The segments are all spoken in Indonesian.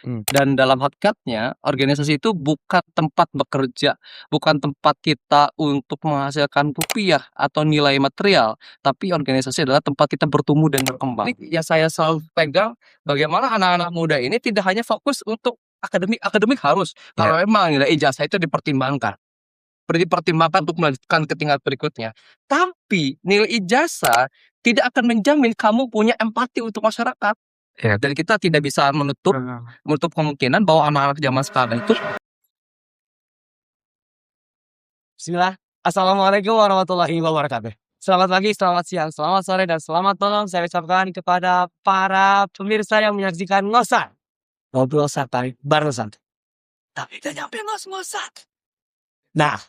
Dan dalam hakikatnya, organisasi itu bukan tempat bekerja, bukan tempat kita untuk menghasilkan rupiah atau nilai material, tapi organisasi adalah tempat kita bertumbuh dan berkembang. Ini yang saya selalu pegang, bagaimana anak-anak muda ini tidak hanya fokus untuk akademik harus, kalau memang nilai ijazah itu dipertimbangkan untuk melanjutkan ke tingkat berikutnya. Tapi nilai ijazah tidak akan menjamin kamu punya empati untuk masyarakat. Dan kita tidak bisa menutup kemungkinan bahwa anak-anak zaman sekarang itu. Bismillah. Assalamualaikum warahmatullahi wabarakatuh. Selamat pagi, selamat siang, selamat sore, dan selamat malam saya ucapkan kepada para pemirsa yang menyaksikan Ngosan. Ngobrol santai bareng santai. Tapi gak nyampe ngos-ngosan. Nah,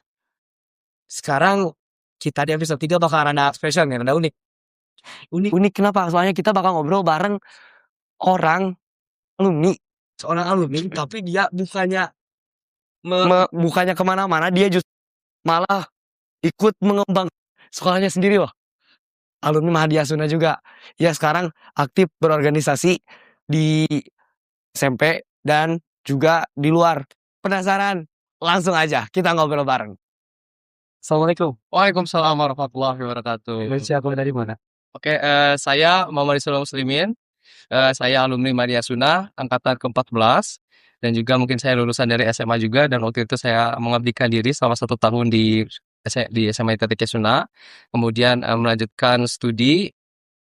sekarang kita di episode 3 bakal rada spesial nih, rada unik. Unik kenapa? Soalnya kita bakal ngobrol bareng orang alumni. Seorang alumni, tapi dia bukannya kemana-mana, dia justru malah ikut mengembang sekolahnya sendiri loh. Alumni Mahadiasuna juga. Ya sekarang aktif berorganisasi di SMP dan juga di luar. Penasaran? Langsung aja kita ngobrol bareng. Assalamualaikum. Waalaikumsalam warahmatullahi wabarakatuh. Siapa dari mana? Oke, saya Muhammad Islam Muslimin. Saya alumni Mahadiasuna angkatan ke-14 dan juga mungkin saya lulusan dari SMA juga, dan waktu itu saya mengabdikan diri selama 1 tahun di SMA ITTK Suna, kemudian melanjutkan studi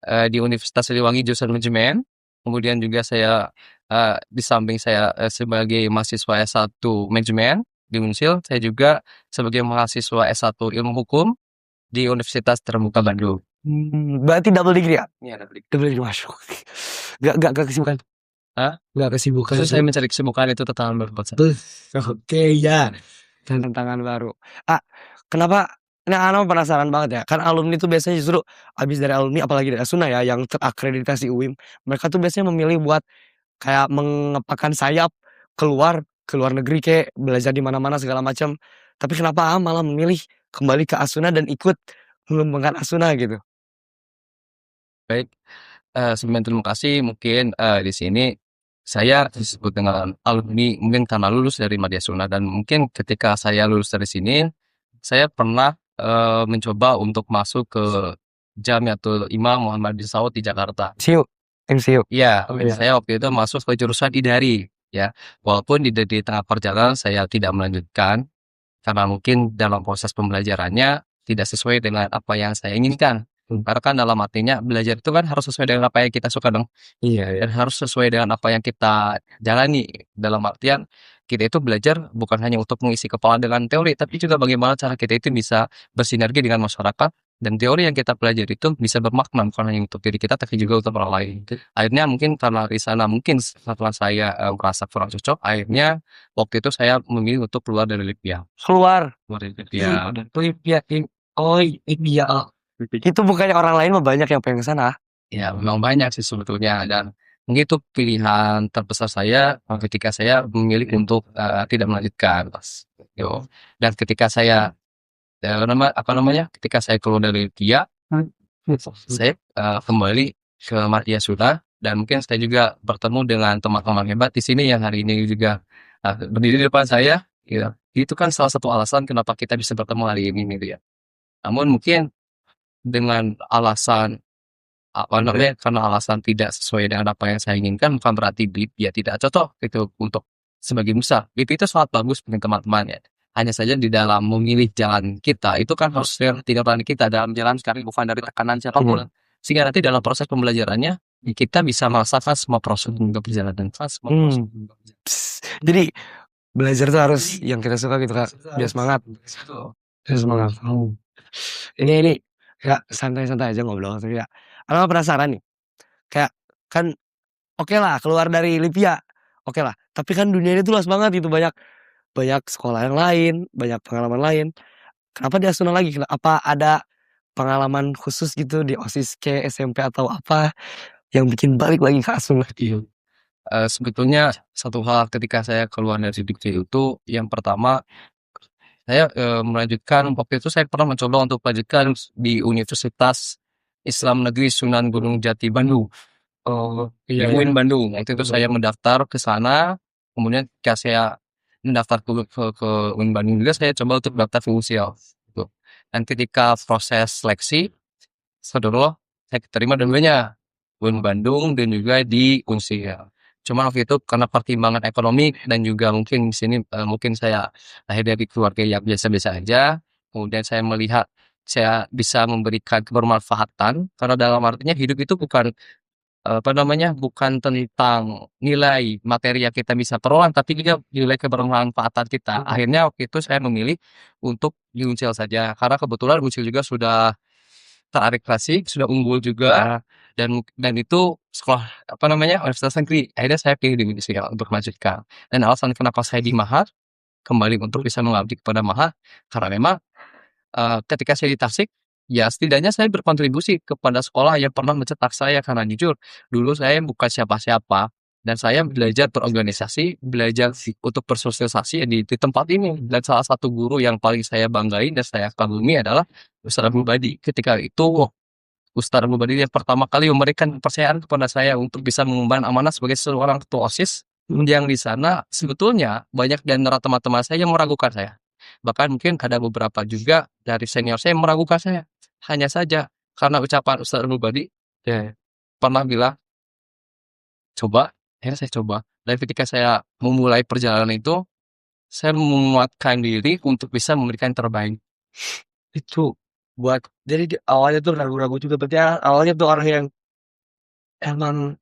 di Universitas Siliwangi jurusan manajemen. Kemudian juga saya di samping saya sebagai mahasiswa S1 manajemen di Unsil, saya juga sebagai mahasiswa S1 ilmu hukum di Universitas Terbuka Bandung. Berarti double degree ya? Iya, double degree. Double degree, masuk. Gak kesibukan? Hah? Gak kesibukan? Terus saya mencari kesibukan, itu tantangan baru buat saya. Oke, ya. Tantangan baru. Kenapa? Nah, Ana penasaran banget ya. Kan alumni tuh biasanya justru habis dari alumni, apalagi dari Asuna ya, yang terakreditasi UIM, mereka tuh biasanya memilih buat kayak mengepakkan sayap keluar negeri, kayak belajar di mana-mana segala macam. Tapi kenapa malah memilih kembali ke Asuna dan ikut mengembangkan Asuna gitu? Baik, sebelumnya terima kasih. Mungkin di sini saya disebut dengan alumni mungkin karena lulus dari Mahadiasuna, dan mungkin ketika saya lulus dari sini, saya pernah mencoba untuk masuk ke Jamiatul Imam Muhammad bin Saud di Jakarta. MCU. Iya, saya waktu itu masuk ke jurusan Idari, ya. Walaupun di tengah perjalanan saya tidak melanjutkan, karena mungkin dalam proses pembelajarannya tidak sesuai dengan apa yang saya inginkan. Karena kan dalam artinya belajar itu kan harus sesuai dengan apa yang kita suka dong. Iya. Dan harus sesuai dengan apa yang kita jalani. Dalam artian kita itu belajar bukan hanya untuk mengisi kepala dengan teori, tapi juga bagaimana cara kita itu bisa bersinergi dengan masyarakat, dan teori yang kita pelajari itu bisa bermakna bukan hanya untuk diri kita tapi juga untuk orang lain. Akhirnya mungkin karena di sana mungkin setelah saya merasa kurang cocok, akhirnya waktu itu saya memilih untuk keluar dari Libya. Keluar Dari Libya. Libya. Oh, Libya. Itu bukannya orang lain mah banyak yang pengen ke sana. Ya, memang banyak sih sebetulnya, dan mungkin itu pilihan terbesar saya ketika saya memilih untuk tidak melanjutkan. Yo. Dan ketika saya ketika saya keluar dari Libya, saya kembali ke Mahadiasuna, dan mungkin saya juga bertemu dengan teman-teman hebat di sini yang hari ini juga berdiri di depan saya. Gitu. Itu kan salah satu alasan kenapa kita bisa bertemu hari ini, gitu ya. Namun mungkin dengan alasan karena alasan tidak sesuai dengan apa yang saya inginkan, bukan berarti Libya tidak cocok itu untuk sebagai besar. Libya itu sangat bagus bagi teman-teman ya. Hanya saja di dalam memilih jalan kita itu kan harus tidak berani kita dalam jalan sekarang, bukan dari tekanan siapapun. Sehingga nanti dalam proses pembelajarannya kita bisa merasakan semua proses perjalanan. Jadi belajar tuh harus yang kita suka gitu Kak. Biar semangat. Biar semangat. Ini ya santai-santai aja ngobrol tapi ya. Ana penasaran nih. Kayak kan oke lah keluar dari Libya. Oke lah, tapi kan dunia ini tuh luas banget gitu, banyak sekolah yang lain, banyak pengalaman lain. Kenapa di Asuna lagi? Apa ada pengalaman khusus gitu di OSIS ke SMP atau apa yang bikin balik lagi ke Asuna? Sebetulnya satu hal ketika saya keluar dari Libya itu, yang pertama saya melanjutkan, waktu itu saya pernah mencoba untuk melanjutkan di Universitas Islam Negeri Sunan Gunung Jati Bandung. Oh, di iya, UIN iya. Bandung. Waktu itu saya mendaftar ke sana, kemudian ketika saya mendaftar ke UIN Bandung juga saya coba untuk daftar ke Unsil, gitu. Dan ketika proses seleksi, qadarullah saya keterima dua-duanya, UIN Bandung dan juga di Unsil. Cuma waktu itu karena pertimbangan ekonomi dan juga mungkin di sini, mungkin saya lahir dari keluarga yang biasa-biasa aja, kemudian saya melihat saya bisa memberikan kebermanfaatan, karena dalam artinya hidup itu bukan apa namanya, bukan tentang nilai materi yang kita bisa peroleh, tapi juga nilai kebermanfaatan kita. Akhirnya waktu itu saya memilih untuk di Unsil saja, karena kebetulan Unsil juga sudah terakreditasi, sudah unggul juga, dan itu sekolah apa namanya, universitas negeri. Akhirnya saya pilih di Unsil untuk melanjutkan. Dan alasan kenapa saya di Mahat, kembali untuk bisa mengabdi kepada Mahat, karena memang ketika saya di Tasik, ya setidaknya saya berkontribusi kepada sekolah yang pernah mencetak saya, karena jujur dulu saya bukan siapa-siapa dan saya belajar berorganisasi, belajar untuk bersosialisasi di tempat ini, dan salah satu guru yang paling saya banggain dan saya kagumi adalah Ustaz Abdul Badi. Ketika itu Ustaz Abdul Badi yang pertama kali memberikan kepercayaan kepada saya untuk bisa mengemban amanah sebagai seorang ketua OSIS, yang di sana sebetulnya banyak di antara teman-teman saya yang meragukan saya. Bahkan mungkin ada beberapa juga dari senior saya yang meragukan saya. Hanya saja karena ucapan Ustaz Abdul Badi, ya, pernah bilang, "Coba." Akhirnya saya coba. Dan ketika saya memulai perjalanan itu, saya menguatkan diri untuk bisa memberikan yang terbaik. Itu buat jadi awalnya tuh ragu-ragu juga berarti awalnya tuh orang yang emang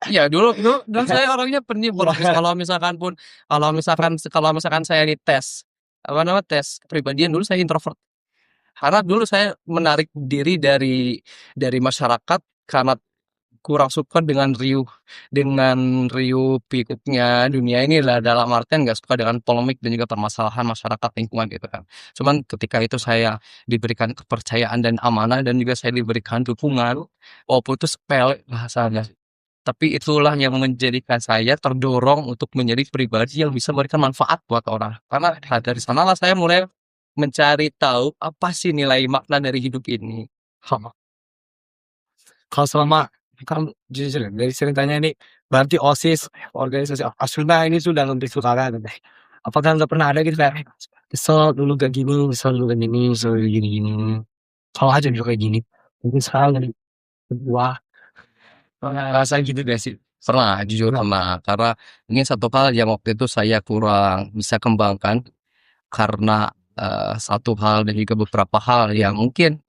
Iya, dulu dulu dulu saya orangnya pendiam, kalau misalkan saya dites, apa namanya, tes kepribadian, dulu saya introvert. Karena dulu saya menarik diri dari masyarakat karena kurang suka dengan riuh pikuknya dunia ini lah, dalam artian nggak suka dengan polemik dan juga permasalahan masyarakat lingkungan gitu kan. Cuman ketika itu saya diberikan kepercayaan dan amanah dan juga saya diberikan dukungan, walaupun itu sepele bahasanya, tapi itulah yang menjadikan saya terdorong untuk menjadi pribadi yang bisa memberikan manfaat buat orang. Karena dari sanalah saya mulai mencari tahu apa sih nilai makna dari hidup ini. kalau selama kan jujur ya, dari ceritanya ini berarti OSIS organisasi Asuna ini sudah mempersukakan. Apakah nggak pernah ada gitu kayak kesel dulu kayak gini, kesel dulu kayak gini, kesel dulu gini gini. Kalau aja dulu kayak gini, mungkin sekarang jadi wah Rasanya gitu deh sih. Pernah, jujur pernah. Karena ini satu hal yang waktu itu saya kurang bisa kembangkan karena satu hal dan juga beberapa hal yang mungkin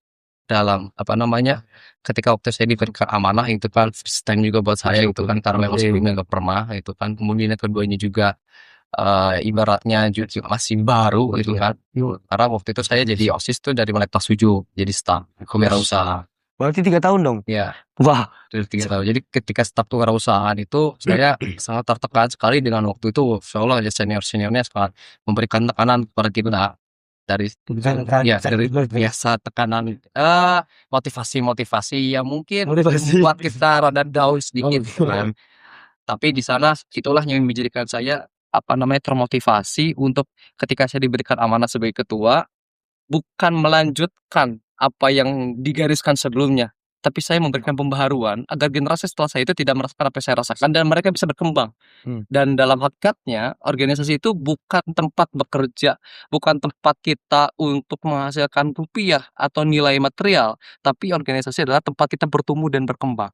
dalam apa namanya, ketika waktu saya diberikan amanah itu kan first time juga buat saya itu kan, karena memang sebelumnya nggak pernah itu kan. Kemudian yang keduanya juga ibaratnya juga masih baru gitu kan. Karena waktu itu saya jadi OSIS tuh dari mulai kelas 7 jadi staff kewirausahaan. berarti 3 tahun dong. Ya, Wah, dari 3 tahun. Jadi ketika staf kewirausahaan itu saya sangat tertekan sekali dengan waktu itu. Insyaallah ya senior-seniornya sangat memberikan tekanan kepada kita dari ya dari biasa tekanan motivasi-motivasi yang mungkin motivasi. membuat kita rada down sedikit gitu kan. Tapi di sana itulah yang menjadikan saya apa namanya termotivasi untuk ketika saya diberikan amanah sebagai ketua, bukan melanjutkan apa yang digariskan sebelumnya, tapi saya memberikan pembaharuan agar generasi setelah saya itu tidak merasakan apa yang saya rasakan dan mereka bisa berkembang. Dan dalam hakikatnya, organisasi itu bukan tempat bekerja, bukan tempat kita untuk menghasilkan rupiah atau nilai material, tapi organisasi adalah tempat kita bertumbuh dan berkembang.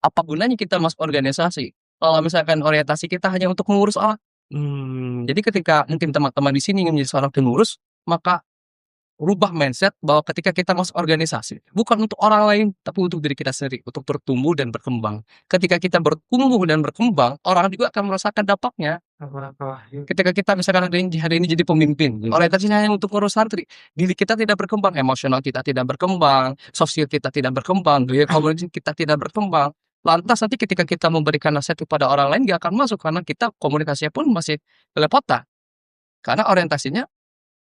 Apa gunanya kita masuk organisasi kalau misalkan orientasi kita hanya untuk mengurus orang? Jadi ketika mungkin teman-teman di sini ingin menjadi seorang pengurus, maka rubah mindset bahwa ketika kita masuk organisasi, bukan untuk orang lain, tapi untuk diri kita sendiri, untuk bertumbuh dan berkembang. Ketika kita bertumbuh dan berkembang, orang juga akan merasakan dampaknya. Ketika kita misalkan hari ini jadi pemimpin, orientasinya hanya untuk ngurus santri, diri kita tidak berkembang, emosional kita tidak berkembang, sosial kita tidak berkembang, gaya komunikasi kita tidak berkembang. Lantas nanti ketika kita memberikan nasihat kepada orang lain, gak akan masuk karena kita komunikasinya pun masih belepotan. Karena orientasinya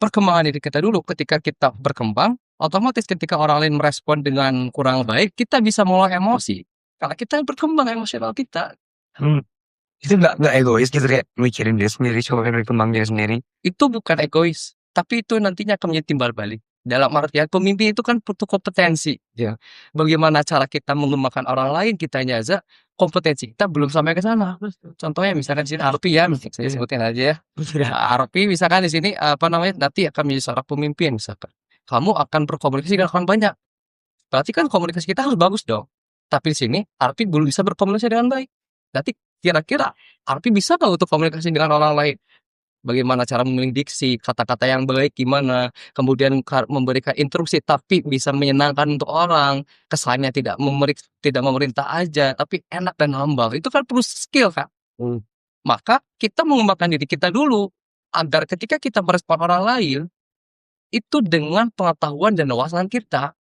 perkembangan diri kita dulu. Ketika kita berkembang, otomatis ketika orang lain merespon dengan kurang baik, kita bisa mulai emosi. Karena kita berkembang emosional kita. Itu nggak egois gitu kayak mikirin diri sendiri, coba berkembang diri sendiri. Itu bukan egois, tapi itu nantinya akan menjadi timbal balik. Dalam artian pemimpin itu kan butuh kompetensi, ya. Bagaimana cara kita mengembangkan orang lain, kitanya aja kompetensi kita belum sampai ke sana. Contohnya misalkan di sini Arpi ya, saya sebutin aja ya. Arpi misalkan di sini apa namanya nanti akan menjadi seorang pemimpin misalkan. Kamu akan berkomunikasi dengan orang banyak. Berarti kan komunikasi kita harus bagus dong. Tapi di sini Arpi belum bisa berkomunikasi dengan baik. Berarti kira-kira Arpi bisa nggak untuk komunikasi dengan orang lain? Bagaimana cara memilih diksi, kata-kata yang baik gimana, kemudian memberikan instruksi tapi bisa menyenangkan untuk orang, kesannya tidak memerintah aja, tapi enak dan humble. Itu kan perlu skill, Kak. Maka kita mengembangkan diri kita dulu agar ketika kita merespon orang lain itu dengan pengetahuan dan wawasan kita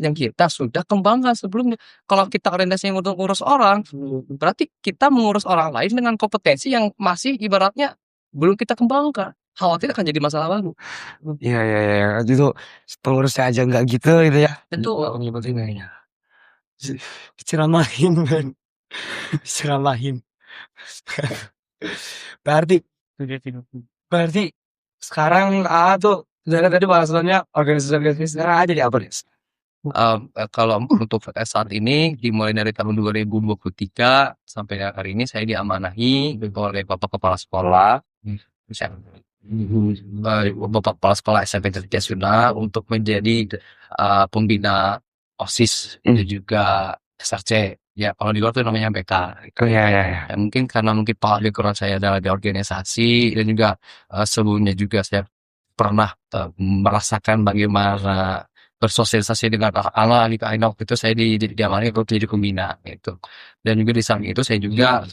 yang kita sudah kembangkan sebelumnya. Kalau kita orientasinya untuk ngurus orang, berarti kita mengurus orang lain dengan kompetensi yang masih ibaratnya belum kita kembangkan. Khawatir akan jadi masalah baru. Iya, iya, iya. Itu pengurusnya aja nggak gitu ya. Betul. Ceramahin kan. Ceramahin. berarti berarti sekarang tuh dari tadi bahasannya organisasi sekarang aja di apa nih? Kalau untuk saat ini dimulai dari tahun 2023 sampai hari ini saya diamanahi oleh Bapak Kepala Sekolah, Bapak Kepala Sekolah SMP Negeri Sunda untuk menjadi pembina OSIS dan juga SRC. Ya kalau di luar itu namanya BK. Iya, iya, iya. Ya, mungkin karena mungkin background saya adalah di organisasi dan juga sebelumnya juga saya pernah merasakan bagaimana bersosialisasi dengan anak-anak di Kainok itu saya diamanahi untuk jadi pembina gitu. Dan juga di samping itu saya juga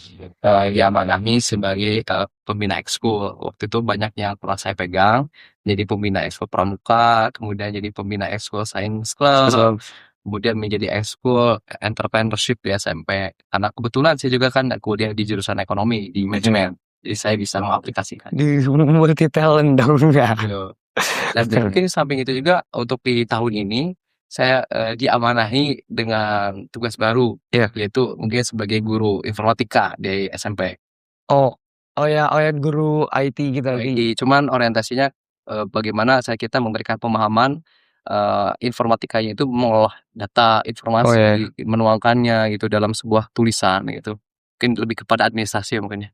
diamanahi sebagai pembina ekskul. Waktu itu banyak yang pernah saya pegang, jadi pembina ekskul pramuka, kemudian jadi pembina ekskul science club, kemudian menjadi ekskul entrepreneurship di SMP. Karena kebetulan saya juga kan kuliah di jurusan ekonomi di manajemen, jadi saya bisa mengaplikasikan. Di multi talent dong ya. Dan mungkin samping itu juga untuk di tahun ini saya diamanahi dengan tugas baru, yaitu mungkin sebagai guru informatika di SMP. Oh ya guru IT gitu lagi. Cuman orientasinya bagaimana kita memberikan pemahaman informatikanya itu mengolah data informasi, menuangkannya gitu dalam sebuah tulisan gitu. Mungkin lebih kepada administrasi mungkin ya.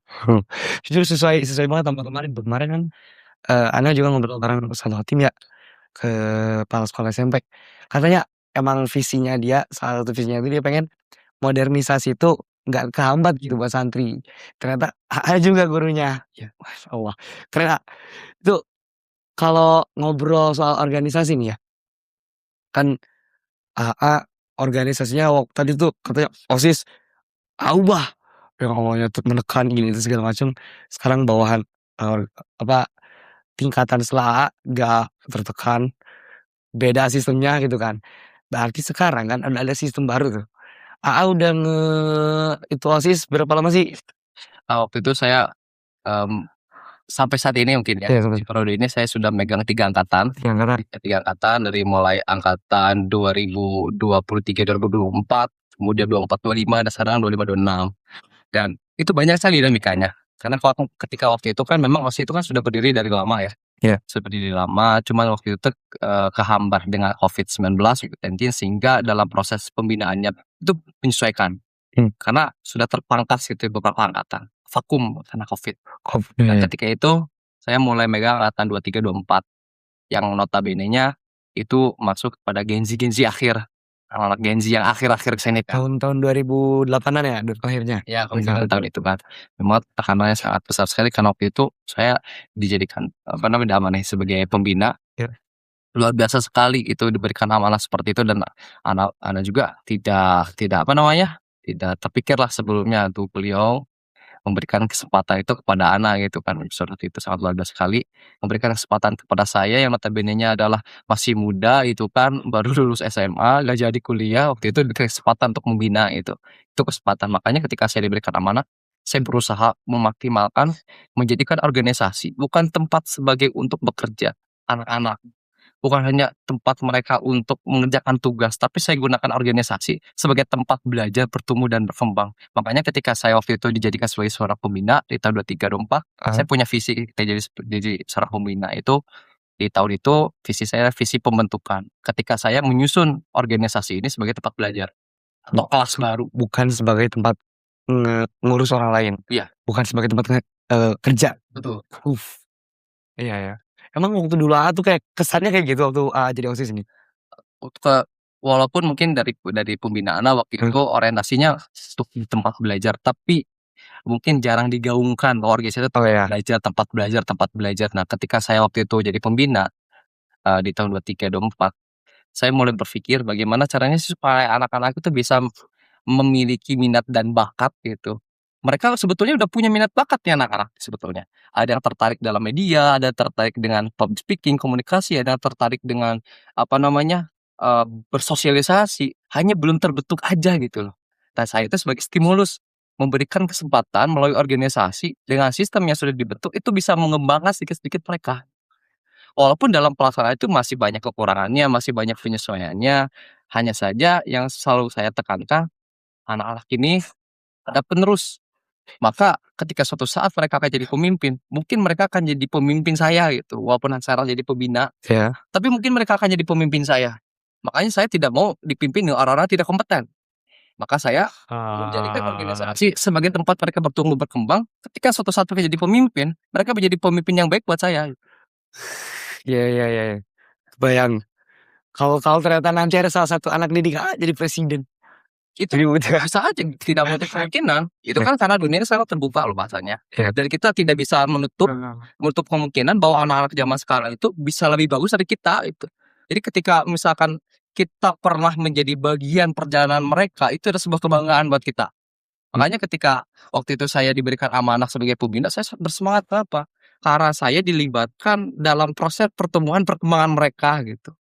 Jujur sesuai banget sama kemarin kan Ana juga ngobrol bareng sama tim ya ke kepala sekolah SMP. Katanya emang visinya dia, salah satu visinya itu dia pengen modernisasi itu nggak kehambat gitu buat santri. Ternyata ada juga gurunya. Ya, Masya Allah. Ternyata itu kalau ngobrol soal organisasi nih ya, kan AA organisasinya tadi tuh katanya OSIS ubah yang awalnya tuh menekan gini itu segala macam, sekarang bawahan apa tingkatan setelah gak tertekan, beda sistemnya gitu kan. Berarti sekarang kan ada sistem baru tuh. AA udah itu OSIS berapa lama sih? Waktu itu saya sampai saat ini mungkin ya, di periode ini saya sudah megang 3 angkatan. 3 angkatan dari mulai angkatan 2023, 2024, kemudian 24, 25, dan sekarang 25, 26. Dan itu banyak sekali dinamikanya. Karena ketika waktu itu kan memang OSIS itu kan sudah berdiri dari lama ya. Sudah berdiri lama, cuman waktu itu kehambat dengan COVID-19 sehingga dalam proses pembinaannya itu menyesuaikan. Karena sudah terpangkas gitu beberapa angkatan, vakum karena COVID. Dan ketika itu saya mulai megang angkatan 23, 24 yang notabene-nya itu masuk pada Gen Z akhir. Anak Gen Z yang akhir-akhir kesini tahun 2008-an ya akhirnya. Ya, kalau tahun itu kan memang tekanannya sangat besar sekali karena waktu itu saya dijadikan diamanahi sebagai pembina. Luar biasa sekali itu diberikan amanah seperti itu dan anak juga tidak tidak terpikirlah sebelumnya untuk beliau memberikan kesempatan itu kepada anak gitu kan. Seperti itu sangat luar biasa sekali memberikan kesempatan kepada saya yang notabene-nya adalah masih muda itu kan, baru lulus SMA, gak jadi kuliah, waktu itu diberikan kesempatan untuk membina itu kesempatan. Makanya ketika saya diberikan amanah, saya berusaha memaksimalkan menjadikan organisasi bukan tempat sebagai untuk bekerja anak-anak, bukan hanya tempat mereka untuk mengerjakan tugas, tapi saya gunakan organisasi sebagai tempat belajar, bertumbuh, dan berkembang. Makanya ketika saya waktu itu dijadikan sebagai seorang pembina di tahun 23, 24, saya punya visi kita jadi seorang pembina itu Di tahun itu visi saya visi pembentukan. Ketika saya menyusun organisasi ini sebagai tempat belajar atau kelas baru. Bukan sebagai tempat ngurus orang lain. Iya. Bukan sebagai tempat kerja. Betul. Iya ya. Emang waktu dulu AA tuh kayak kesannya kayak gitu waktu AA jadi OSIS ini? Walaupun mungkin dari pembinaan waktu itu orientasinya untuk di tempat belajar, tapi mungkin jarang digaungkan organisasi itu tempat belajar. Nah, ketika saya waktu itu jadi pembina di tahun 23, 24, saya mulai berpikir bagaimana caranya supaya anak-anak itu bisa memiliki minat dan bakat gitu. Mereka sebetulnya udah punya minat bakat nih anak-anak sebetulnya. Ada yang tertarik dalam media, ada yang tertarik dengan public speaking, komunikasi, ada yang tertarik dengan bersosialisasi, hanya belum terbentuk aja gitu loh. Nah, saya itu sebagai stimulus memberikan kesempatan melalui organisasi dengan sistem yang sudah dibentuk itu bisa mengembangkan sedikit-sedikit mereka. Walaupun dalam pelaksanaan itu masih banyak kekurangannya, masih banyak penyesuaiannya, hanya saja yang selalu saya tekankan, anak-anak ini ada penerus. Maka ketika suatu saat mereka akan jadi pemimpin, mungkin mereka akan jadi pemimpin saya gitu, walaupun sekarang jadi pembina, tapi mungkin mereka akan jadi pemimpin saya. Makanya saya tidak mau dipimpin oleh orang-orang tidak kompeten. Maka saya menjadikan organisasi sebagai tempat mereka bertumbuh berkembang. Ketika suatu saat mereka jadi pemimpin, mereka menjadi pemimpin yang baik buat saya. Iya. Bayang. Kalau ternyata nanti ada salah satu anak didik jadi presiden. Itu bisa aja, tidak menutup kemungkinan. Itu kan karena dunia ini sangat terbuka loh bahasanya. Dan kita tidak bisa menutup kemungkinan bahwa anak-anak zaman sekarang itu bisa lebih bagus dari kita itu. Jadi ketika misalkan kita pernah menjadi bagian perjalanan mereka, itu ada sebuah kebanggaan buat kita. Makanya ketika waktu itu saya diberikan amanah sebagai pembina, saya bersemangat. Kenapa? Karena saya dilibatkan dalam proses pertumbuhan perkembangan mereka gitu.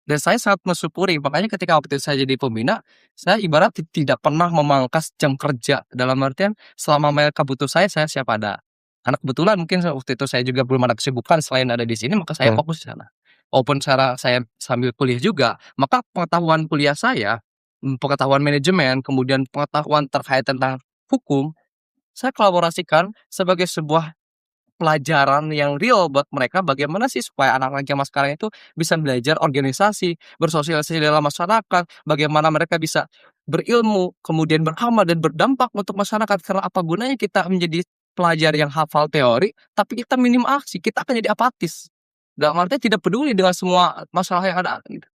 Dan saya sangat mensyukuri, makanya ketika waktu itu saya jadi pembina, saya ibarat tidak pernah memangkas jam kerja. Dalam artian selama mereka butuh saya siap ada. Karena kebetulan mungkin waktu itu saya juga belum ada kesibukan selain ada di sini, maka saya fokus di sana. Walaupun saya sambil kuliah juga, maka pengetahuan kuliah saya, pengetahuan manajemen, kemudian pengetahuan terkait tentang hukum, saya kolaborasikan sebagai sebuah pelajaran yang real buat mereka bagaimana sih supaya anak-anak zaman sekarang itu bisa belajar organisasi, bersosialisasi dalam masyarakat, bagaimana mereka bisa berilmu, kemudian beramal dan berdampak untuk masyarakat. Karena apa gunanya kita menjadi pelajar yang hafal teori, tapi kita minim aksi, kita akan jadi apatis. Dalam artinya tidak peduli dengan semua masalah yang ada. Gitu.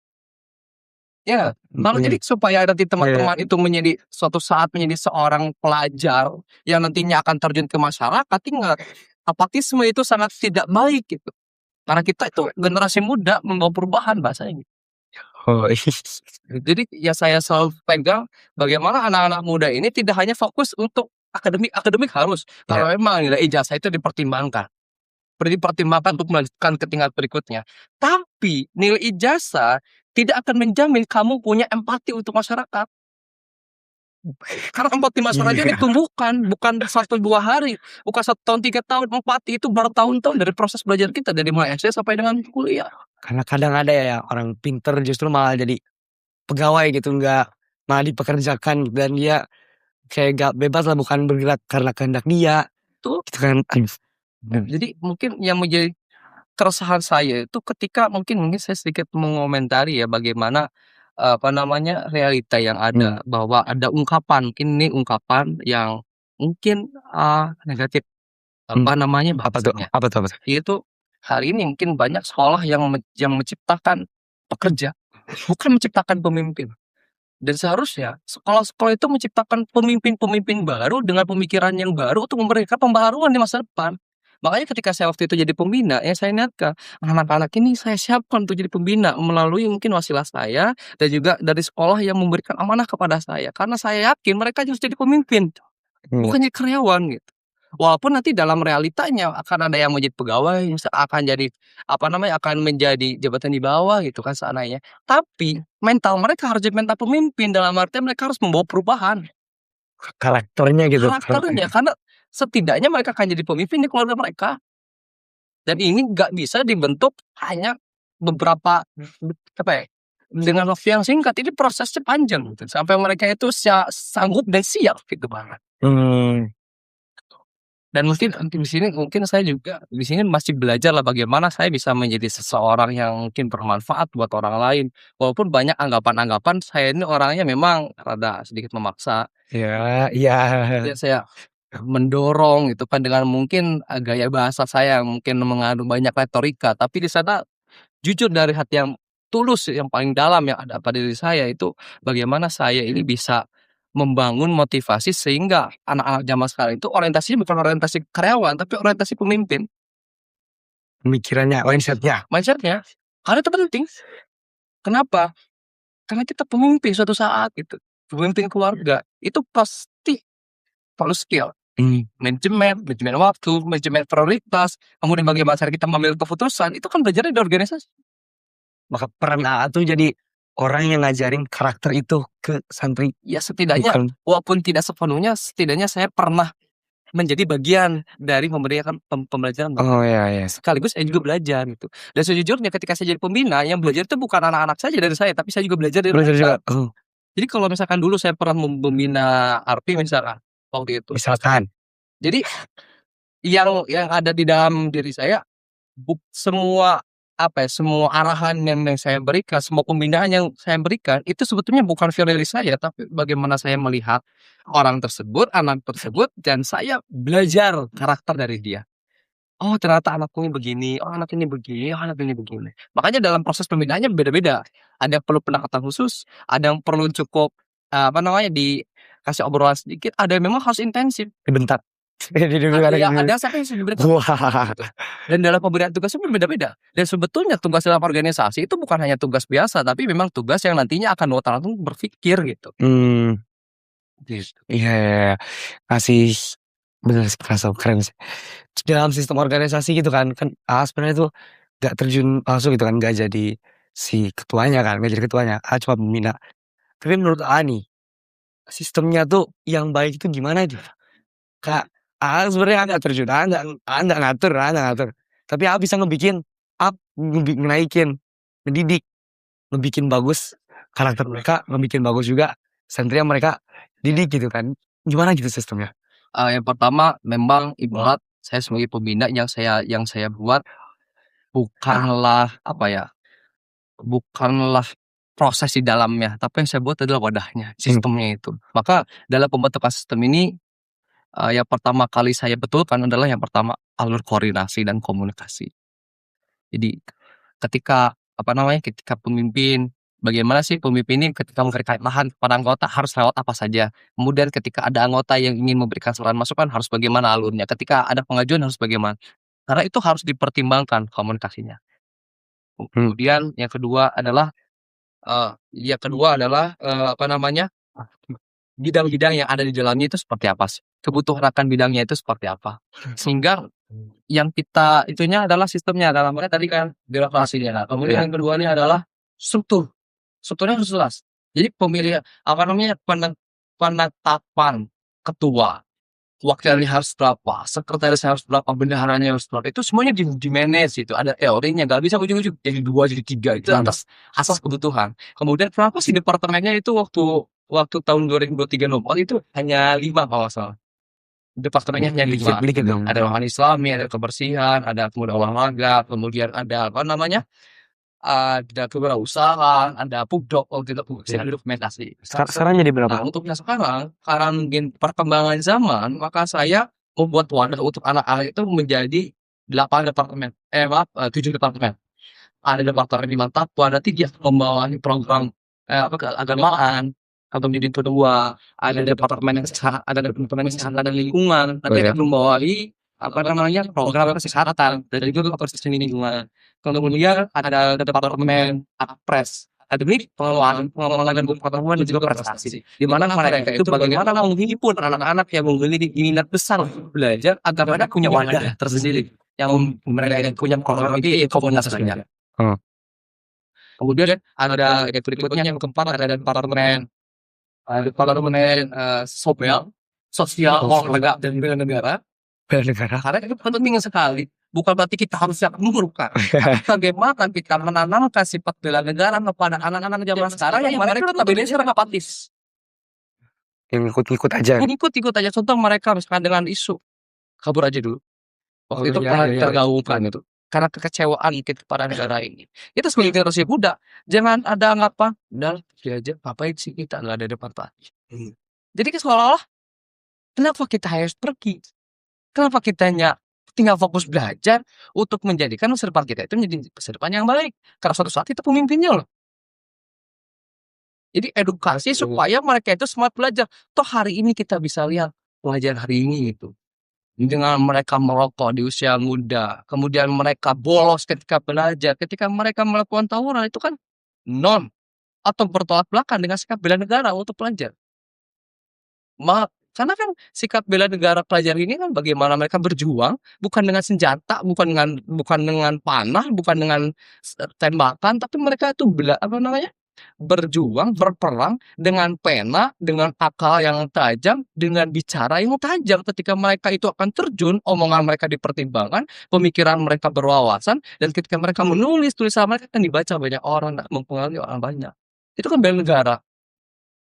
Ya, kalau jadi supaya nanti teman-teman itu menjadi suatu saat menjadi seorang pelajar yang nantinya akan terjun ke masyarakat, ingat apatisme itu sangat tidak baik gitu. Karena kita itu generasi muda membawa perubahan bahasanya. Jadi ya saya selalu pegang bagaimana anak-anak muda ini tidak hanya fokus untuk akademik harus. Kalau memang nilai ijazah itu dipertimbangkan untuk melanjutkan ke tingkat berikutnya. Tapi nilai ijazah tidak akan menjamin kamu punya empati untuk masyarakat. Karena empati masyarakat ditumbuhkan bukan 1-2 hari, bukan 1 tahun 3 tahun. Empati itu bertahun-tahun dari proses belajar kita dari mulai SD sampai dengan kuliah. Karena kadang ada ya orang pinter justru malah jadi pegawai gitu, nggak malah dipekerjakan dan dia kayak gak bebas lah, bukan bergerak karena kehendak dia. Tuh. Gitu kan. Jadi mungkin yang menjadi keresahan saya itu ketika mungkin saya sedikit mengomentari ya bagaimana realita yang ada bahwa ada ungkapan, mungkin ini ungkapan yang mungkin negatif bahasanya. Apa tuh? Itu hari ini mungkin banyak sekolah yang menciptakan pekerja, bukan menciptakan pemimpin. Dan seharusnya sekolah-sekolah itu menciptakan pemimpin-pemimpin baru dengan pemikiran yang baru untuk memberikan pembaharuan di masa depan. Makanya ketika saya waktu itu jadi pembina, ya saya niatkan anak-anak ini saya siapkan untuk jadi pembina melalui mungkin wasilah saya dan juga dari sekolah yang memberikan amanah kepada saya. Karena saya yakin mereka harus jadi pemimpin, bukan jadi karyawan gitu. Walaupun nanti dalam realitanya akan ada yang menjadi pegawai, akan jadi akan menjadi jabatan di bawah gitu kan seandainya. Tapi mental mereka harus jadi mental pemimpin, dalam artian mereka harus membawa perubahan. Karakternya gitu. Karakternya, karena setidaknya mereka akan jadi pemimpin di keluarga mereka. Dan ini nggak bisa dibentuk hanya beberapa dengan waktu yang singkat, ini prosesnya panjang gitu. Sampai mereka itu sanggup dan siap gitu banget. Dan mungkin mungkin saya juga di sini masih belajar lah bagaimana saya bisa menjadi seseorang yang mungkin bermanfaat buat orang lain. Walaupun banyak anggapan-anggapan saya ini orangnya memang rada sedikit memaksa. Ya, iya. Ya saya mendorong gitu kan dengan mungkin gaya bahasa saya yang mungkin mengandung banyak retorika, tapi di sana jujur dari hati yang tulus yang paling dalam yang ada pada diri saya itu bagaimana saya ini bisa membangun motivasi sehingga anak-anak zaman sekarang itu orientasinya bukan orientasi karyawan tapi orientasi pemimpin. Pemikirannya, mindset-nya. Mindset-nya. Karena itu penting. Kenapa? Karena kita pemimpin suatu saat gitu. Pemimpin keluarga itu pasti perlu skill. Manajemen waktu, manajemen prioritas, kemudian bagaimana cara kita mengambil keputusan, itu kan belajar di organisasi. Maka peran AA tuh jadi orang yang ngajarin karakter itu ke santri. Ya setidaknya, Bukan. walaupun tidak sepenuhnya, setidaknya saya pernah menjadi bagian dari memberikan pembelajaran. Oh ya. Sekaligus saya juga belajar gitu. Dan sejujurnya ketika saya jadi pembina, yang belajar itu bukan anak-anak saja dari saya, tapi saya juga belajar dari Belajar juga. mereka. Jadi kalau misalkan dulu saya pernah membina Arpi misalkan, waktu itu. Misalkan. Jadi yang ada di dalam diri saya semua semua arahan yang saya berikan, semua pembinaan yang saya berikan itu sebetulnya bukan via diri saya, tapi bagaimana saya melihat orang tersebut, anak tersebut, dan saya belajar karakter dari dia. Oh ternyata anakku ini begini, oh anak ini begini, oh anak ini begini. Makanya dalam proses pembinaannya beda-beda. Ada yang perlu pendekatan khusus, ada yang perlu cukup dikasih obrolan sedikit, ada yang memang harus intensif. Dibentak. Ada sampai sebenarnya. Wah. Dan dalam pemberian tugasnya berbeda-beda. Dan sebetulnya tugas dalam organisasi itu bukan hanya tugas biasa, tapi memang tugas yang nantinya akan membuat orang tuh berpikir gitu. Gitu. Iya. Masih bener sih, keren sih. Dalam sistem organisasi gitu kan sebenarnya tuh gak terjun langsung gitu kan, gak jadi si ketuanya kan, gak jadi ketuanya, cuma pembina. Tapi menurut nih, sistemnya tuh yang baik itu gimana itu? Kak, sebenarnya gak terjun, gak ngatur. Tapi bisa ngebikin ngenaikin, ngedidik, ngebikin bagus karakter mereka, ngebikin bagus juga santri yang mereka didik gitu kan. Gimana gitu sistemnya? Yang pertama memang ibarat saya sebagai pembina yang saya buat bukanlah bukanlah proses di dalamnya, tapi yang saya buat adalah wadahnya, sistemnya itu. Maka dalam pembentukan sistem ini yang pertama kali saya betulkan adalah yang pertama alur koordinasi dan komunikasi. Jadi ketika ketika pemimpin, bagaimana sih pemimpin ini ketika memberikan lahan kepada anggota harus lewat apa saja. Kemudian ketika ada anggota yang ingin memberikan saran masukan harus bagaimana alurnya. Ketika ada pengajuan harus bagaimana. Karena itu harus dipertimbangkan komunikasinya. Kemudian yang kedua adalah bidang-bidang yang ada di dalamnya itu seperti apa sih? Kebutuhan akan bidangnya itu seperti apa? Sehingga yang kita itunya adalah sistemnya, dalam arti tadi kan birokrasinya. Kemudian yang kedua ini adalah struktur. Strukturnya harus jelas. Jadi pemilihan penetapan ketua, wakilnya harus berapa, sekretarisnya harus berapa, bendaharanya harus berapa. Itu semuanya di manage itu. Ada teorinya, nggak bisa ujung-ujung jadi 2 jadi 3 itu atas asas kebutuhan. Kemudian kenapa sih departemennya itu waktu tahun 2023 itu hanya 5 kalau nggak salah. Departemennya hanya 5. Ada rohani Islami, ada kebersihan, ada kemudian olahraga, kemudian ada ada kewirausahaan, ada pubdoc, dokumentasi. Sekarang jadi berapa? Nah, untuk yang sekarang, karena mungkin perkembangan zaman, maka saya membuat wadah untuk anak-anak itu menjadi 7 departemen. Ada departemen di Mantapua, ada 3 membawahi program keagamaan atau pendidikan kedua, ada departemen kesehatan dan lingkungan, nanti akan membawahi program kesehatan dan juga kesehatan lingkungan. Kemudian ada departemen APRES, akademik pengelolaan dan pengetahuan dan juga prestasi. Di mana mereka itu bagaimana menghimpun anak-anak yang memiliki minat besar belajar agar mereka punya wadah tersendiri yang mereka punya program ini komunitasnya. Kemudian ada berikutnya yang keempat ada departemen sosial olahraga dan bela negara. Karena itu penting sekali. Bukan berarti kita harus siap bukan. Bagaimana kita menanamkan sifat bela negara kepada anak-anak zaman sekarang yang mereka notabene sekarang apatis. Yang ikut-ikut aja. Ikut aja. Contoh mereka misalkan dengan isu kabur aja dulu. Waktu itu iya, pernah iya, iya. tergaungkan itu. Karena kekecewaan kita pada negara ini. Kita sebagai generasi muda, jangan ada ngapa, udah aja, ngapain sih kita nggak ada depan mata. Jadi seolah-olah kenapa kita harus pergi? Kenapa kitanya tinggal fokus belajar untuk menjadikan masa depan kita itu menjadi masa depan yang baik? Karena suatu saat kita pemimpinnya loh. Jadi edukasi supaya mereka itu semangat belajar. Toh hari ini kita bisa lihat pelajaran hari ini gitu. Dengan mereka merokok di usia muda, kemudian mereka bolos ketika belajar, ketika mereka melakukan tawuran itu kan non atau bertolak belakang dengan sikap bela negara untuk pelajar. Karena kan sikap bela negara pelajar ini kan bagaimana mereka berjuang bukan dengan senjata, bukan dengan panah, bukan dengan tembakan, tapi mereka itu berjuang, berperang dengan pena, dengan akal yang tajam, dengan bicara yang tajam. Ketika mereka itu akan terjun, omongan mereka dipertimbangkan, pemikiran mereka berwawasan, dan ketika mereka menulis, tulisan mereka akan dibaca banyak orang, mempengaruhi orang banyak. Itu kan bela negara.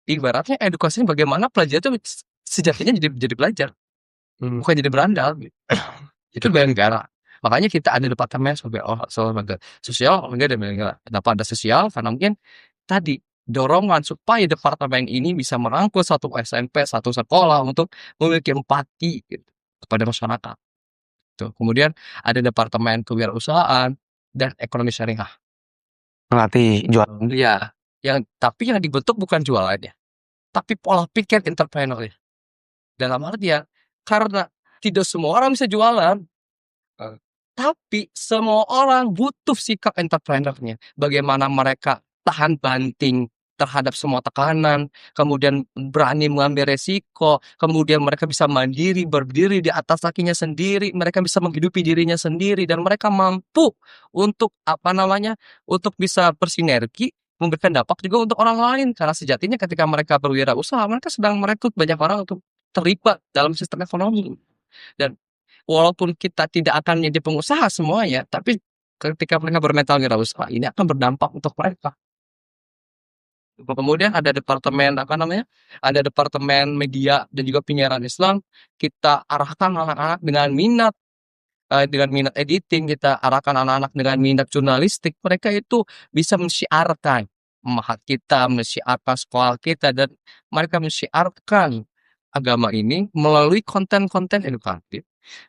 Ibaratnya edukasinya bagaimana pelajar itu sejatinya jadi pelajar, bukan jadi berandal. Gitu. Itu bela negara. Makanya kita ada departemen sosial, enggak ada bela negara. Kenapa ada sosial? Karena mungkin tadi dorongan supaya departemen ini bisa merangkul satu SMP, satu sekolah untuk memiliki empati gitu, kepada masyarakat. Tuh. Kemudian ada departemen kewirausahaan dan ekonomi syariah. Melatih jual. Iya, tapi yang dibentuk bukan jualannya, tapi pola pikir entrepreneur. Dalam artian karena tidak semua orang bisa jualan. Tapi semua orang butuh sikap entrepreneur-nya. Bagaimana mereka tahan banting terhadap semua tekanan, kemudian berani mengambil resiko, kemudian mereka bisa mandiri, berdiri di atas kakinya sendiri, mereka bisa menghidupi dirinya sendiri, dan mereka mampu untuk untuk bisa bersinergi, memberikan dampak juga untuk orang lain. Karena sejatinya ketika mereka berwirausaha, mereka sedang merekrut banyak orang untuk terlibat dalam sistem ekonomi. Dan walaupun kita tidak akan menjadi pengusaha semuanya, tapi ketika mereka bermental wirausaha, ini akan berdampak untuk mereka. Kemudian ada ada departemen media dan juga penyiaran Islam. Kita arahkan anak-anak dengan minat editing, kita arahkan anak-anak dengan minat jurnalistik. Mereka itu bisa mensyiarkan mahat kita, mensyiarkan sekolah kita, dan mereka mensyiarkan agama ini melalui konten-konten edukatif.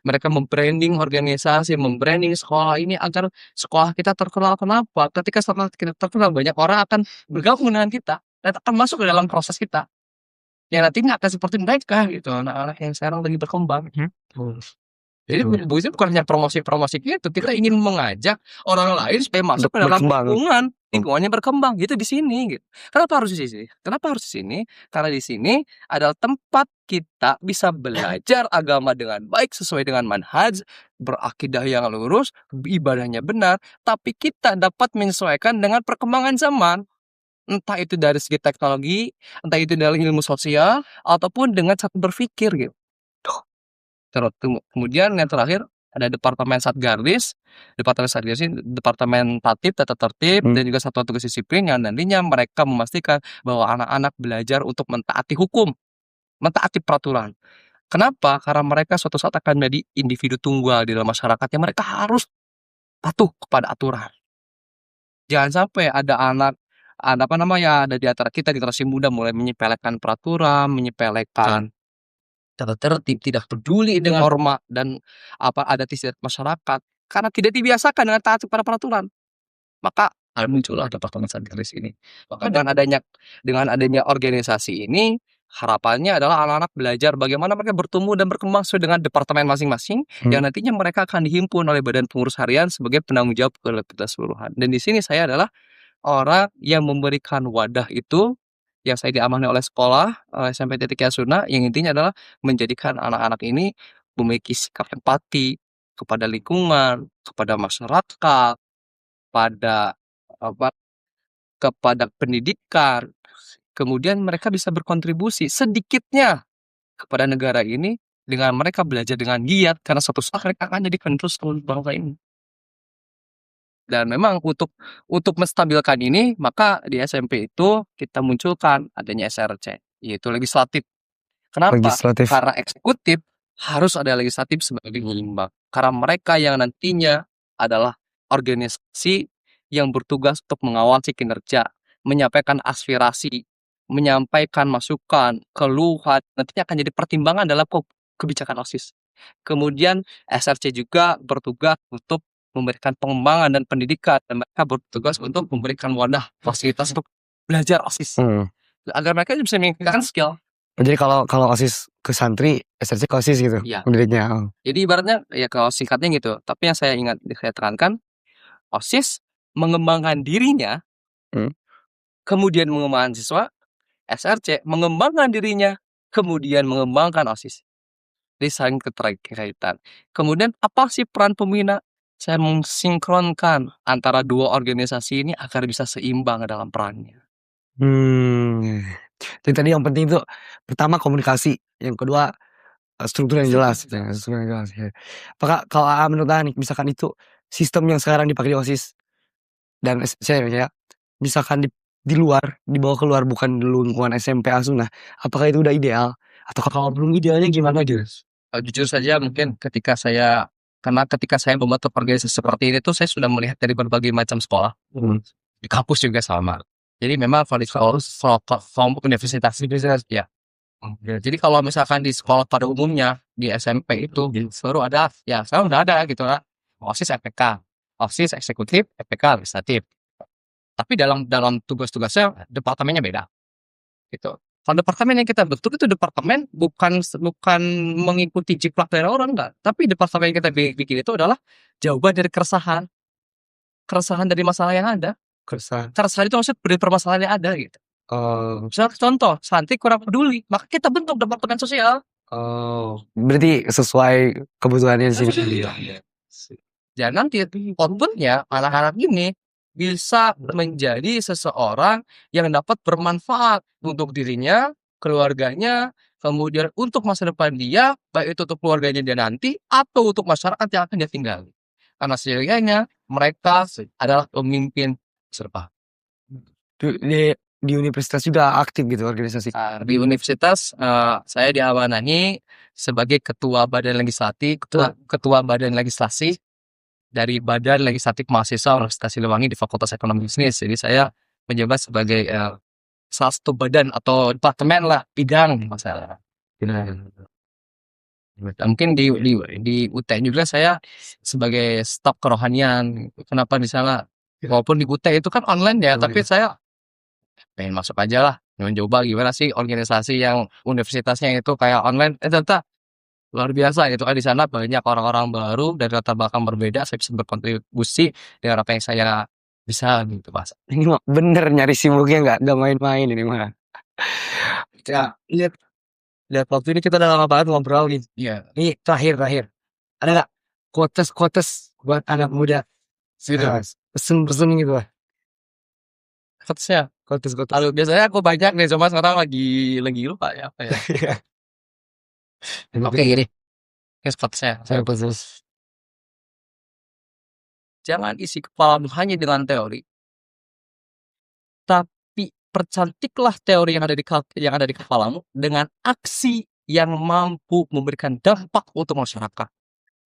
Mereka membranding organisasi, membranding sekolah ini agar sekolah kita terkenal. Kenapa? Ketika sekolah kita terkenal, banyak orang akan bergabung dengan kita dan akan masuk ke dalam proses kita. Ya nantinya akan seperti mereka gitu, anak-anak yang sekarang lagi berkembang. Jadi itu bukan hanya promosi-promosi gitu, kita ingin mengajak orang lain supaya masuk ke dalam lingkungannya berkembang gitu di sini gitu. Kenapa harus di sini? Karena di sini adalah tempat kita bisa belajar agama dengan baik sesuai dengan manhaj, berakidah yang lurus, ibadahnya benar, tapi kita dapat menyesuaikan dengan perkembangan zaman. Entah itu dari segi teknologi, entah itu dari ilmu sosial, ataupun dengan cara berpikir gitu. Kemudian yang terakhir ada departemen Satgardis. Departemen Satgardis ini departemen tata tertib dan juga satuan tugas disiplin yang nantinya mereka memastikan bahwa anak-anak belajar untuk mentaati hukum, mentaati peraturan. Kenapa? Karena mereka suatu saat akan menjadi individu tunggal di dalam masyarakat yang mereka harus patuh kepada aturan. Jangan sampai ada ada di antara kita generasi muda mulai menyepelekan peraturan, menyepelekan tata tertib, tidak peduli dengan norma dan adat istiadat masyarakat karena tidak dibiasakan dengan taat kepada peraturan. Maka muncullah departemen Satgaris ini. Maka dengan adanya organisasi ini, harapannya adalah anak-anak belajar bagaimana mereka bertumbuh dan berkembang sesuai dengan departemen masing-masing yang nantinya mereka akan dihimpun oleh Badan Pengurus Harian sebagai penanggung jawab keseluruhan. Dan di sini saya adalah orang yang memberikan wadah itu yang saya diamanai oleh sekolah SMP Titik Yasuna, yang intinya adalah menjadikan anak-anak ini memiliki sikap empati kepada lingkungan, kepada masyarakat, kepada pendidikan. Kemudian mereka bisa berkontribusi sedikitnya kepada negara ini dengan mereka belajar dengan giat karena suatu saat mereka akan jadi penerus bangsa ini. Dan memang untuk menstabilkan ini, maka di SMP itu kita munculkan adanya SRC, yaitu legislatif. Kenapa? Karena eksekutif harus ada legislatif sebagai penyeimbang. Karena mereka yang nantinya adalah organisasi yang bertugas untuk mengawasi kinerja, menyampaikan aspirasi, menyampaikan masukan, keluhan, nantinya akan jadi pertimbangan dalam kebijakan OSIS. Kemudian SRC juga bertugas untuk memberikan pengembangan dan pendidikan, dan mereka bertugas untuk memberikan wadah fasilitas untuk belajar OSIS agar mereka bisa meningkatkan skill. Jadi kalau OSIS ke santri, SRC ke OSIS gitu Iya. mendidiknya. Jadi ibaratnya ya kalau singkatnya gitu. Tapi yang saya tekankan, OSIS mengembangkan dirinya, kemudian mengembangkan siswa, SRC mengembangkan dirinya, kemudian mengembangkan OSIS. Jadi saling keterkaitan. Kemudian apa sih peran pembina? Saya mensinkronkan antara dua organisasi ini agar bisa seimbang dalam perannya. Jadi tadi yang penting itu pertama komunikasi, yang kedua struktur yang jelas. Struktur yang jelas. Ya. Apakah kalau menurut nih, misalkan itu sistem yang sekarang dipakai di OSIS dan saya ya, misalkan dibawa keluar bukan di lingkungan SMP Asuna, apakah itu udah ideal? Atau kalau belum idealnya gimana gitu? Jujur saja mungkin ketika saya membentuk organisasi seperti ini tuh saya sudah melihat dari berbagai macam sekolah. Di kampus juga sama. Jadi memang kalau universitas ya. Jadi kalau misalkan di sekolah pada umumnya di SMP itu baru ada, ya sekarang udah ada gitu lah. OSIS FPK, OSIS eksekutif, FPK legislatif. Tapi dalam tugas-tugasnya departemennya beda. Gitu. Kalau departemen yang kita bentuk itu departemen bukan mengikuti jiplak dari orang, enggak. Tapi departemen yang kita bikin itu adalah jawaban dari keresahan dari masalah yang ada. Keresahan itu maksud dari permasalahan yang ada gitu. Misal contoh, santri kurang peduli, maka kita bentuk departemen sosial. Berarti sesuai kebutuhannya sih. Jangan nanti outputnya anak-anak ini bisa menjadi seseorang yang dapat bermanfaat untuk dirinya, keluarganya, kemudian untuk masa depan dia, baik itu untuk keluarganya dia nanti atau untuk masyarakat yang akan dia tinggali. Karena sejatinya mereka adalah pemimpin masa depan. Di universitas juga aktif gitu organisasi. Di universitas saya diamanahi sebagai ketua badan legislatif, ketua badan legislasi dari Badan Legislatif Mahasiswa Universitas Siliwangi di Fakultas Ekonomi Bisnis. Jadi saya menjabat sebagai salah satu badan atau departemen lah bidang masalah. Mungkin di UT juga saya sebagai staf kerohanian. Kenapa di sana? Walaupun di UT itu kan online ya, tapi saya pengen masuk aja lah. Mencoba gimana sih organisasi yang universitasnya itu kayak online. Ternyata luar biasa itu kan di sana banyak orang-orang baru dari latar belakang berbeda. Saya bisa berkontribusi dengan apa yang saya bisa gitu Mas. Ini mah bener nyari sibuknya nggak main-main ini mah. Ya, lihat waktu ini kita udah lama banget ngobrol nih. Iya. Ini terakhir. Ada nggak quotes buat anak muda? Pesen gitu lah. Quotesnya. Quotes. Lalu biasanya aku banyak nih, cuma sekarang lagi lupa ya apa ya. Oke gini. Quotesnya. Jangan isi kepalamu hanya dengan teori. Tapi percantiklah teori yang ada di kepalamu dengan aksi yang mampu memberikan dampak untuk masyarakat.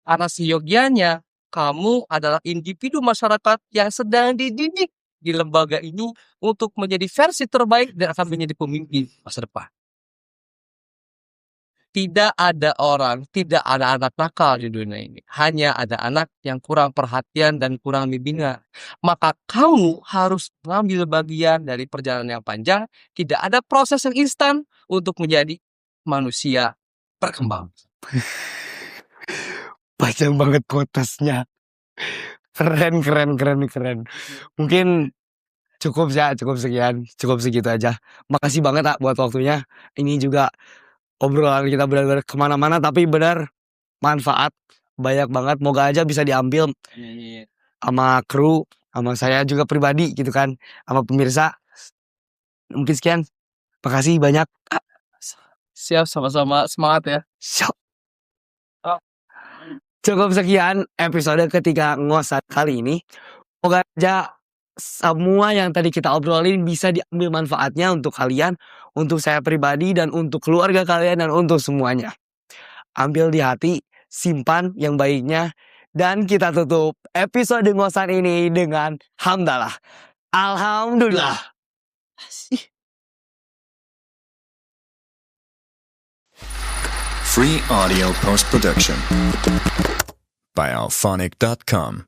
Karena seyogianya kamu adalah individu masyarakat yang sedang dididik di lembaga ini untuk menjadi versi terbaik dan akan menjadi pemimpin masa depan. Tidak ada anak nakal di dunia ini. Hanya ada anak yang kurang perhatian dan kurang bimbingan. Maka kamu harus mengambil bagian dari perjalanan yang panjang. Tidak ada proses yang instan untuk menjadi manusia berkembang. Panjang banget quotesnya. Keren. Mungkin cukup sekian. Cukup segitu aja. Makasih banget buat waktunya. Ini juga obrolan kita benar-benar kemana-mana tapi benar manfaat banyak banget. Moga aja bisa diambil sama kru, sama saya juga pribadi gitu kan, sama pemirsa. Mungkin sekian. Makasih banyak. Siap, sama-sama, semangat ya. Cukup sekian episode ketiga ngosan kali ini. Moga aja semua yang tadi kita obrolin bisa diambil manfaatnya untuk kalian, untuk saya pribadi, dan untuk keluarga kalian, dan untuk semuanya. ambil di hati, simpan yang baiknya, dan kita tutup episode ngosan ini dengan hamdalah. Alhamdulillah. Asih. Free audio post production by alphonic.com.